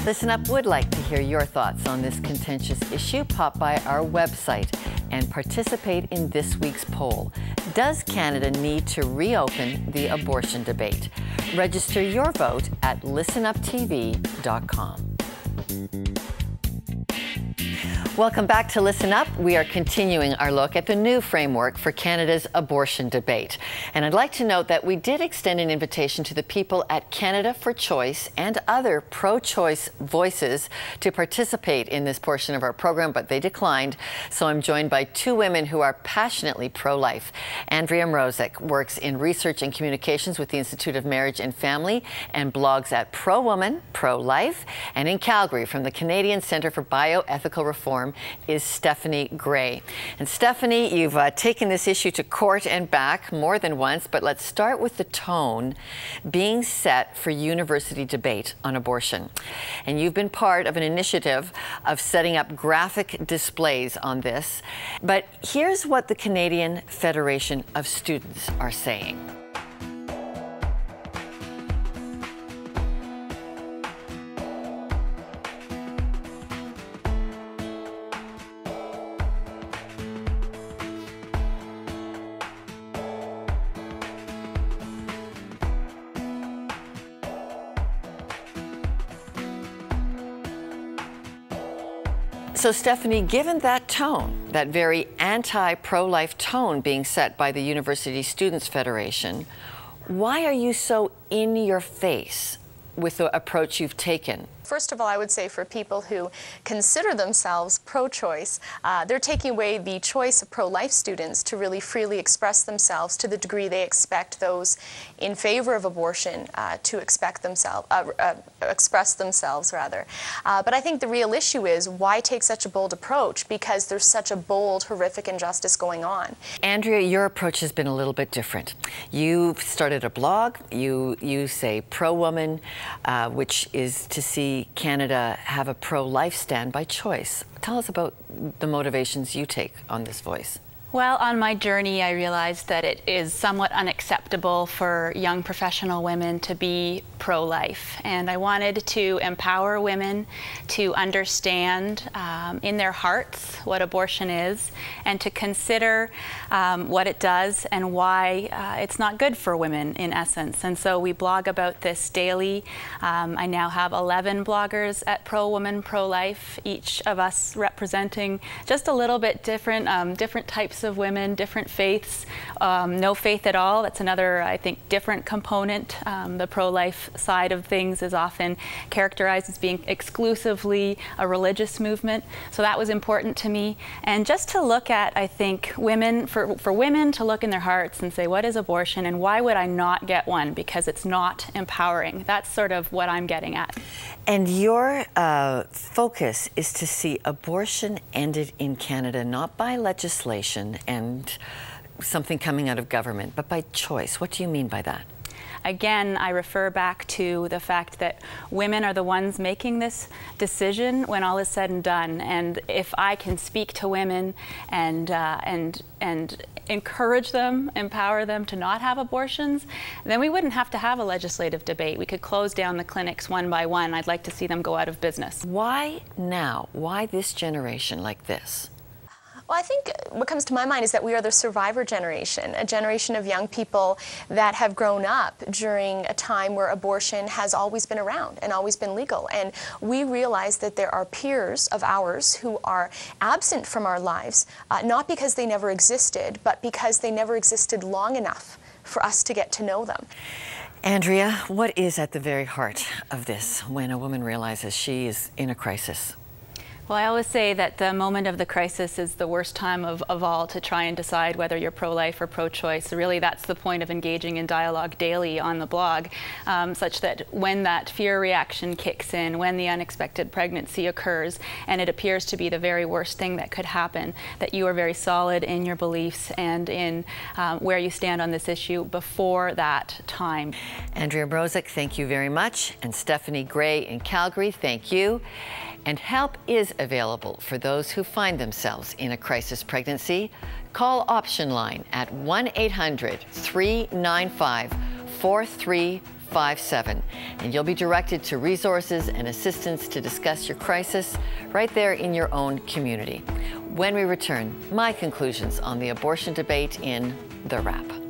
Listen Up would like to hear your thoughts on this contentious issue. Pop by our website and participate in this week's poll. Does Canada need to reopen the abortion debate? Register your vote at listenuptv.com. Welcome back to Listen Up. We are continuing our look at the new framework for Canada's abortion debate. And I'd like to note that we did extend an invitation to the people at Canada for Choice and other pro-choice voices to participate in this portion of our program, but they declined. So I'm joined by two women who are passionately pro-life. Andrea Mrozek works in research and communications with the Institute of Marriage and Family and blogs at Pro-Woman, Pro-Life. And in Calgary, from the Canadian Centre for Bioethical Reform, is Stephanie Gray. And Stephanie, you've taken this issue to court and back more than once, but let's start with the tone being set for university debate on abortion. And you've been part of an initiative of setting up graphic displays on this. But here's what the Canadian Federation of Students are saying. So Stephanie, given that tone, that very anti-pro-life tone being set by the University Students' Federation, why are you so in your face with the approach you've taken? First of all, I would say for people who consider themselves pro-choice, they're taking away the choice of pro-life students to really freely express themselves to the degree they expect those in favor of abortion to express themselves. But I think the real issue is, why take such a bold approach? Because there's such a bold, horrific injustice going on. Andrea, your approach has been a little bit different. You've started a blog. You say Pro-Woman, which is to see Canada have a pro-life stand by choice. Tell us about the motivations you take on this voice. Well, on my journey, I realized that it is somewhat unacceptable for young professional women to be pro-life. And I wanted to empower women to understand in their hearts what abortion is, and to consider what it does and why it's not good for women, in essence. And so we blog about this daily. I now have 11 bloggers at Pro-Woman, Pro-Life, each of us representing just a little bit different, different types of women, different faiths, no faith at all. That's another, I think, different component. The pro-life side of things is often characterized as being exclusively a religious movement. So that was important to me. And just to look at, I think, women, for women to look in their hearts and say, what is abortion and why would I not get one? Because it's not empowering. That's sort of what I'm getting at. And your focus is to see abortion ended in Canada, not by legislation and something coming out of government, but by choice. What do you mean by that? Again, I refer back to the fact that women are the ones making this decision when all is said and done. And if I can speak to women and encourage them, empower them to not have abortions, then we wouldn't have to have a legislative debate. We could close down the clinics one by one. I'd like to see them go out of business. Why now? Why this generation like this? Well, I think what comes to my mind is that we are the survivor generation, a generation of young people that have grown up during a time where abortion has always been around and always been legal. And we realize that there are peers of ours who are absent from our lives, not because they never existed, but because they never existed long enough for us to get to know them. Andrea, what is at the very heart of this when a woman realizes she is in a crisis? Well, I always say that the moment of the crisis is the worst time of all to try and decide whether you're pro-life or pro-choice. Really, that's the point of engaging in dialogue daily on the blog, such that when that fear reaction kicks in, when the unexpected pregnancy occurs, and it appears to be the very worst thing that could happen, that you are very solid in your beliefs and in where you stand on this issue before that time. Andrea Mrozek, thank you very much. And Stephanie Gray in Calgary, thank you. And help is available for those who find themselves in a crisis pregnancy. Call Option Line at 1-800-395-4343. 57, and you'll be directed to resources and assistance to discuss your crisis right there in your own community. When we return, my conclusions on the abortion debate in The Wrap.